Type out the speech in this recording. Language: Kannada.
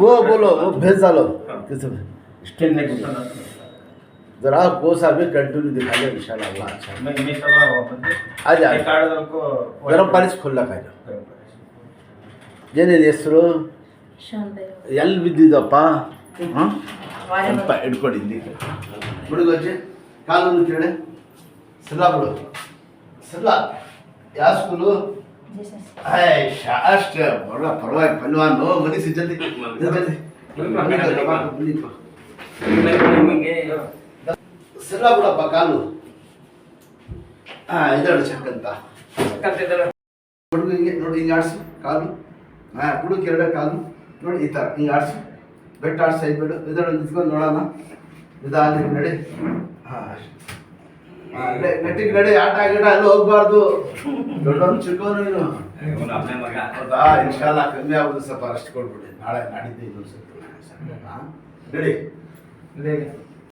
वो बोलो, वो भेज डालो किसी में। जरा कोसा भी कंटिन्यू दिखा दे इंशाल्लाह अल्लाह अच्छा। मैं सब आ जा गरम पानी से खुल्ला खा जाओ। ಏನೇನು ಹೆಸರು ಎಲ್ಲಿ ಬಿದ್ದಿದ್ದಪ್ಪ? ಹಾಂ ಹಿಡ್ಕೊಡಿ ಇಲ್ಲಿ ಹುಡುಗಜ್ಜಿ ಕಾಲೂರು ಕೇಳಿ ಸಲ್ಲ ಬಿಡು ಸಲ್ಲ ಯಾವ ಸ್ಕೂಲು? ಅಷ್ಟೇ ಬರ ಪರವಾಗಿ ಪಲ್ವಾನು ಮನೆ ಸಿದ್ಧತೆ ಸಲ್ಲ ಬಿಡಪ್ಪ ಕಾಲು. ಹಾಂ ಇದಳು ಚಕ್ಕಂತ ಹುಡುಗ ಹಿಂಗೆ ನೋಡಿ ಹಿಂಗೆ ಆಡಿಸು ಕಾಲು. ಹಾಂ ಹುಡುಗ ಎರಡ ಕಾಲು ನೋಡಿ ಈ ಥರ ಹಿಂಗೆ ಆಡಿಸು ಬೆಟ್ಟ ಆಡಿಸಿ ಐದ್ಬಿಡು ಇದಳು ನಿಂತ್ಕೊಂಡು ನೋಡೋಣ ನಿಧಾನ ನಡಿ. ಹಾಂ ನೆಟ್ಟಿಗೆ ನಡಿ ಆಟ ಗಿಡ ಎಲ್ಲ ಹೋಗ್ಬಾರ್ದು. ದೊಡ್ಡವನು ಚಿಕ್ಕವನು ನೀನು ಹೌದಾ? ಇನ್ಶಾಲ್ಲ ಕಮ್ಮಿ ಆಗೋದು ಸ್ವಲ್ಪ ಅಷ್ಟು ಕೊಡ್ಬಿಡಿ ನಾಳೆ ನಾಡಿದ್ದು ಇನ್ನೊಂದು ಸ್ವಲ್ಪ ನಡಿ.